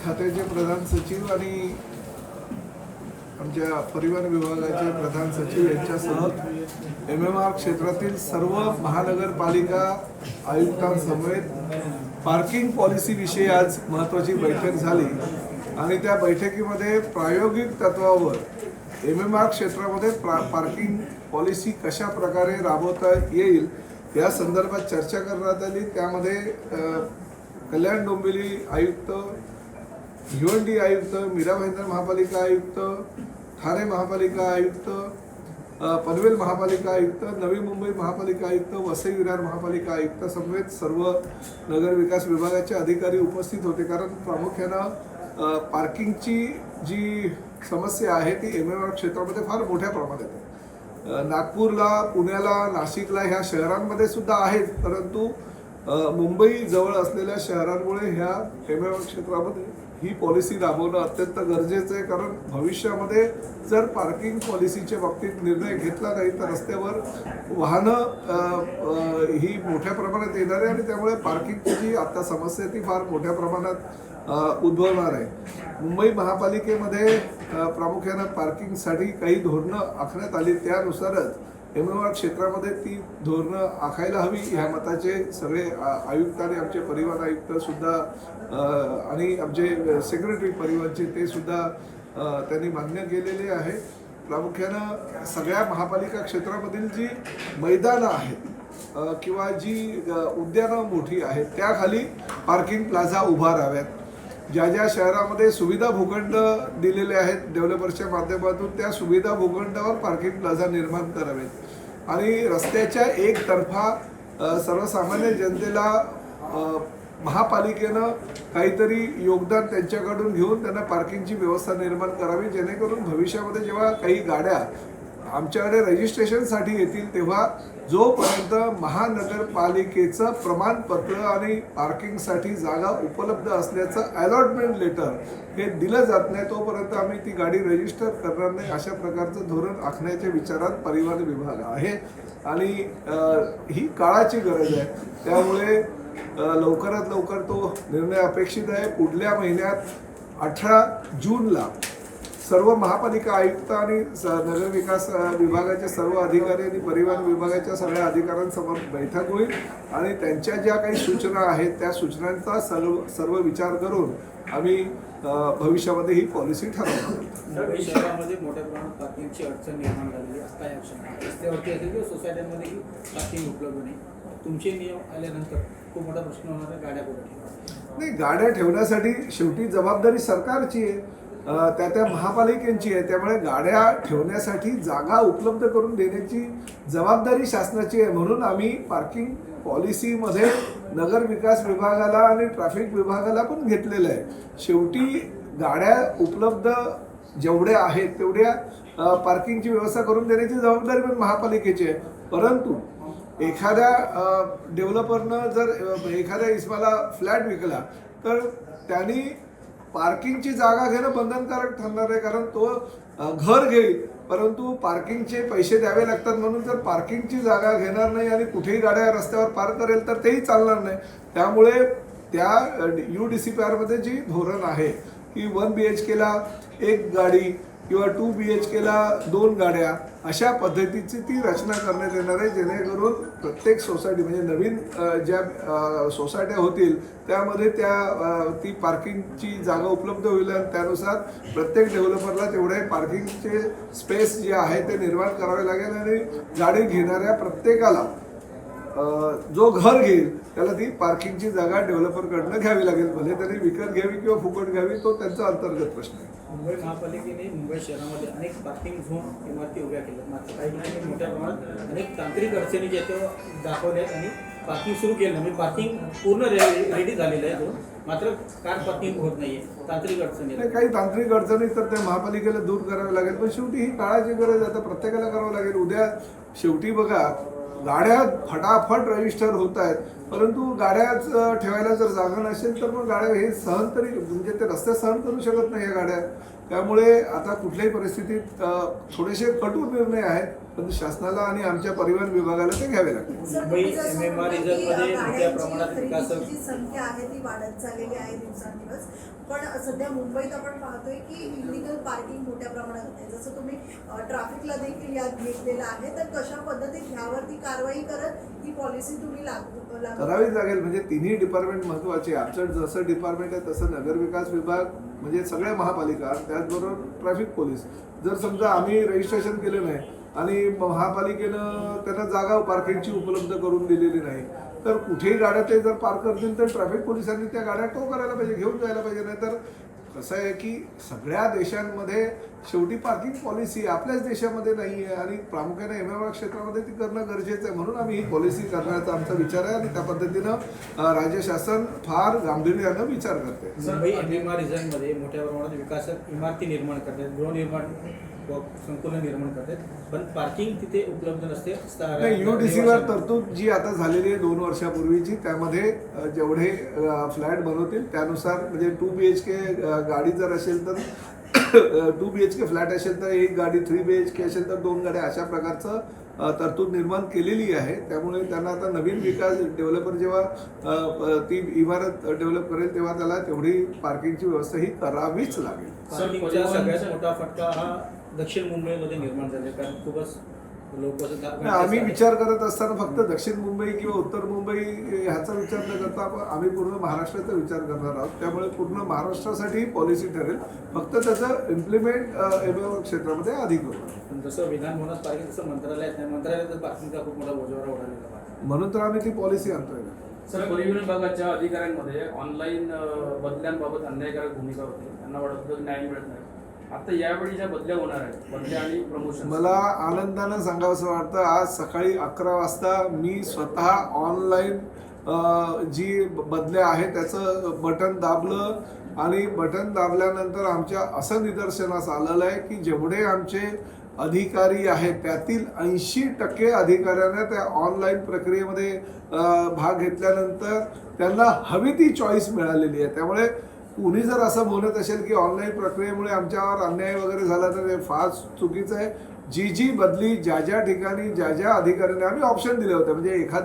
खात्याचे प्रधान सचिव आणि आमच्या परिवहन विभागाचे प्रधान सचिव यांच्यासह MMR क्षेत्रातील सर्व महानगरपालिका आयुक्तांसमवेत पार्किंग पॉलिसीविषयी आज महत्त्वाची बैठक झाली आणि त्या बैठकीमध्ये प्रायोगिक तत्वावर MMR क्षेत्रामध्ये पार्किंग पॉलिसी कशा प्रकारे राबवता येईल या संदर्भात चर्चा करण्यात आली। त्यामध्ये कल्याण डोंबिवली आयुक्त, भिवंडी आयुक्त, मीरा भाईंदर महापालिका आयुक्त, ठाणे महापालिका आयुक्त, पनवेल महापालिका आयुक्त, नवी मुंबई महापालिका आयुक्त, वसई विरार महापालिका आयुक्त समेत सर्व नगर विकास विभागाचे अधिकारी उपस्थित होते। कारण प्रामुख्यानं पार्किंगची जी समस्या आहे ती MMR क्षेत्रामध्ये फार मोठ्या प्रमाणात आहे। नागपूरला, पुण्याला, नाशिकला ह्या शहरांमध्ये सुद्धा आहेत, परंतु मुंबई जवळ असलेल्या शहरांमुळे ह्या MMR क्षेत्रामध्ये ही पॉलिसी राबवणं अत्यंत गरजेचं आहे। कारण भविष्यामध्ये जर पार्किंग पॉलिसीच्या बाबतीत निर्णय घेतला नाही तर रस्त्यावर वाहनं ही मोठ्या प्रमाणात येणार आहे आणि त्यामुळे पार्किंगची जी आता समस्या ती फार मोठ्या प्रमाणात उद्भवणार आहे। मुंबई महापालिकेमध्ये प्रामुख्यानं पार्किंगसाठी काही धोरणं आखण्यात आली, त्यानुसारच MMR क्षेत्रामध्ये ती धोरणं आखायला हवी ह्या मताचे सगळे आयुक्त आणि आमचे परिवहन आयुक्त सुद्धा आणि आमचे सेक्रेटरी परिवहनचे ते सुद्धा त्यांनी मान्य केलेले आहे। प्रामुख्यानं सगळ्या महापालिका क्षेत्रामधील जी मैदानं आहेत किंवा जी उद्यानं मोठी आहेत त्याखाली पार्किंग प्लाझा उभाराव्यात। ज्या ज्या शहरामध्ये सुविधा भूखंड दिलेले आहेत डेव्हलपर्सच्या माध्यमातून त्या सुविधा भूखंडावर पार्किंग प्लाझा निर्माण करावेत आणि रस्त्याच्या एकतर्फा सर्वसामान्य जनतेला महापालिकेनं काहीतरी योगदान त्यांच्याकडून घेऊन त्यांना पार्किंगची व्यवस्था निर्माण करावी, जेणेकरून भविष्यामध्ये जेव्हा काही गाड्या आमच्याकडे रजिस्ट्रेशनसाठी येतील तेव्हा जोपर्यंत महानगरपालिकेचं प्रमाणपत्र आणि पार्किंगसाठी जागा उपलब्ध असल्याचं अलॉटमेंट लेटर हे दिलं जात नाही तोपर्यंत आम्ही ती गाडी रजिस्टर करणार नाही, अशा प्रकारचं धोरण आखण्याच्या विचारात परिवहन विभाग आहे आणि ही काळाची गरज आहे। त्यामुळे लवकरात लवकर तो निर्णय अपेक्षित आहे। पुढल्या महिन्यात 18 जूनला सर्व महापालिका आयुक्त आणि नगर विकास विभागाचे सर्व अधिकारी आणि परिवहन विभागाच्या सगळ्या अधिकाऱ्यांसमोर बैठक होईल आणि त्यांच्या ज्या काही सूचना आहेत त्या सूचनांचा सर्व विचार करून आम्ही भविष्यामध्ये ही पॉलिसी ठरवणार। शहरामध्ये मोठ्या प्रमाणात पार्किंगची अडचण निर्माण झालेली आहे, रस्त्यावरती असेल किंवा सोसायट्यांमध्ये पार्किंग उपलब्ध नाही। तुमचे नियम आल्यानंतर खूप मोठा प्रश्न होणार आहे, गाड्या कुठे ठेवा? नाही, गाड्या ठेवण्यासाठी शेवटी जबाबदारी सरकारची आहे, त्या महापालिकेची आहे। त्यामुळे गाड्या ठेवण्यासाठी जागा उपलब्ध करून देण्याची जबाबदारी शासनाची आहे। म्हणून आम्ही पार्किंग पॉलिसीमध्ये नगर विकास विभागाला आणि ट्रॅफिक विभागाला पण घेतलेलं आहे। शेवटी गाड्या उपलब्ध जेवढ्या आहेत तेवढ्या पार्किंगची व्यवस्था करून देण्याची जबाबदारी पण महापालिकेची आहे। परंतु एखाद्या डेव्हलपरनं जर एखाद्या इस्माला फ्लॅट विकला तर त्यांनी पार्किंगची जागा घेणं बंधनकारक ठरणार आहे, कारण तो घर घेईल परंतु पार्किंगचे पैसे द्यावे लागतात। म्हणून जर पार्किंगची जागा घेणार नाही आणि कुठेही गाड्या रस्त्यावर पार्क करेल तर तेही चालणार नाही। त्यामुळे त्या UDCPR जी धोरण आहे की 1 BHKला 1 गाडी किंवा 2 BHKला 2 गाड्या अशा पद्धतीची ती रचना करण्यात येणार आहे, जेणेकरून प्रत्येक सोसायटी म्हणजे नवीन ज्या सोसायट्या होतील त्यामध्ये ती पार्किंगची जागा उपलब्ध होईल आणि त्यानुसार प्रत्येक डेव्हलपरला तेवढे पार्किंगचे स्पेस जे आहे ते निर्माण करावे लागेल आणि गाडी घेणाऱ्या प्रत्येकाला जो घर घेईल त्याला ती पार्किंगची जागा डेव्हलपरकडनं घ्यावी लागेल, भले त्यांनी विकत घ्यावी किंवा फुकट घ्यावी, तो त्यांचा अंतर्गत प्रश्न आहे। मुंबई महापालिकेने मुंबई शहरामध्ये अनेक पार्किंग झोन इमारती उभ्या केल्या, मात्र काही ठिकाणी मोठ्या प्रमाणात अनेक तांत्रिक अडचणी ज्या त्या दाखवल्या आणि पार्किंग सुरू केलं म्हणजे पार्किंग पूर्ण रेडी झालेलं आहे झोन, मात्र कार पार्किंग होत नाहीये, तांत्रिक अडचणी काही तांत्रिक अडचणी तर त्या महापालिकेला दूर कराव्या लागेल, पण शेवटी ही काळाची गरज आता प्रत्येकाला करावं लागेल। उद्या शेवटी बघा गाड्या फटाफट रजिस्टर होत आहेत, परंतु गाड्याच ठेवायला जर जागा नसेल तर मग गाड्या हे सहन तरी म्हणजे ते रस्ते सहन करू शकत नाही या गाड्या। त्यामुळे आता कुठल्याही परिस्थितीत थोडेसे कटू निर्णय आहेत, पण शासनाला आणि आमच्या परिवहन विभागाला ते घ्यावे लागतील. मुंबई MMR रिझर्व्हमध्ये मोठ्या प्रमाणात विकास खरेदीची जी संख्या आहे ती वाढत चाललेली आहे दिवसांदिवस. पण सध्या मुंबईत आपण पाहतोय की इलिगल पार्किंग मोठ्या प्रमाणात होते. जसं तुम्ही ट्रॅफिकला देखील याद घेतलेलं आहे, तर कशा पद्धतीत ह्यावरती कारवाई करत ही पॉलिसी तुम्ही लागू करावीच लागेल. म्हणजे तिन्ही डिपार्टमेंट महत्वाचे. आमचं जसं डिपार्टमेंट आहे तसं नगर विकास विभाग म्हणजे सगळ्या महापालिका, त्याचबरोबर ट्रॅफिक पोलीस. जर समजा आम्ही रजिस्ट्रेशन केलं नाही आणि महापालिकेनं त्यांना जागा पार्किंगची उपलब्ध करून दिलेली नाही, तर कुठेही गाड्या ते जर पार्क करतील तर ट्रॅफिक पोलिसांनी त्या गाड्या टो करायला पाहिजे, घेऊन जायला पाहिजे. नाही तर कसं आहे की सगळ्या देशांमध्ये शेवटी पार्किंग पॉलिसी आपल्याच देशामध्ये नाही आहे आणि प्रामुख्याने MMR क्षेत्रामध्ये ती करणं गरजेचं आहे. म्हणून आम्ही ही पॉलिसी करण्याचा आमचा विचार आहे आणि त्या पद्धतीनं राज्य शासन फार गांभीर्यानं विचार करते. मुंबई MMR रिझर्व्हमध्ये मोठ्या प्रमाणात विकासक इमारती निर्माण करतात, गृहनिर्माण संकुलन निर्माण करतात, पण पार्किंग तिथे उपलब्ध नसते. नाही, UDCवर तरतूद जी आता झालेली आहे 2 वर्षापूर्वीची, त्यामध्ये जेवढे फ्लॅट बनवतील त्यानुसार म्हणजे 2 BHK गाडी जर असेल तर 2 BHK फ्लॅट असेल तर एक गाडी, 3 BHK असेल तर 2 गाड्या, अशा प्रकारचं तरतूद निर्माण केलेली आहे. त्यामुळे त्यांना आता नवीन विकास डेव्हलपर जेव्हा ती इमारत डेव्हलप करेल तेव्हा त्याला तेवढी पार्किंगची व्यवस्था ही करावीच लागेल. पार्किंगचा सगळ्यात मोठा फटका हा दक्षिण मुंबईमध्ये निर्माण झाला, कारण खूपच लोक आम्ही विचार करत असताना फक्त दक्षिण मुंबई किंवा उत्तर मुंबई ह्याचा विचार न करता आम्ही पूर्ण महाराष्ट्राचा विचार करणार आहोत. त्यामुळे पूर्ण महाराष्ट्रासाठी पॉलिसी ठरेल, फक्त त्याचं इम्प्लिमेंट MMR क्षेत्रामध्ये आधी करू. पण जसं विधान भवनात पार्किंग तसं मंत्रालयात नाही, मंत्रालयात पार्किंगचा खूप मोठा बोजवारा उडालेला आहे. म्हणून तर आम्ही ती पॉलिसी आणतोय. सर, परिवहन विभागाच्या अधिकाऱ्यांमध्ये ऑनलाईन बदल्यांबाबत अन्यायकारक भूमिका होती, त्यांना वाटत होतं की न्याय मिळत नाही. आता यावेळी ज्या बदल्या होणार आहेत, बदल्या आणि प्रमोशन, मला आनंदानं सांगावंसं वाटतं, आज सकाळी 11 वाजता मी स्वतः ऑनलाईन जी बदल्या आहे त्याचं बटन दाबलं आणि बटन दाबल्यानंतर आमच्या असं निदर्शनास आलेलं आहे की जेवढे आमचे अधिकारी आहेत त्यातील 80% अधिकाऱ्यांना त्या ऑनलाईन प्रक्रियेमध्ये भाग घेतल्यानंतर त्यांना हवी ती चॉईस मिळालेली आहे. त्यामुळे कुणी जर असं म्हणत असेल की ऑनलाईन प्रक्रियेमुळे आमच्यावर अन्याय वगैरे झाला तर हे फार चुकीचं आहे. जी बदली ज्या ठिकाणी ज्या अधिकाऱ्यांनी आम्ही ऑप्शन दिले होते, म्हणजे एखाद्या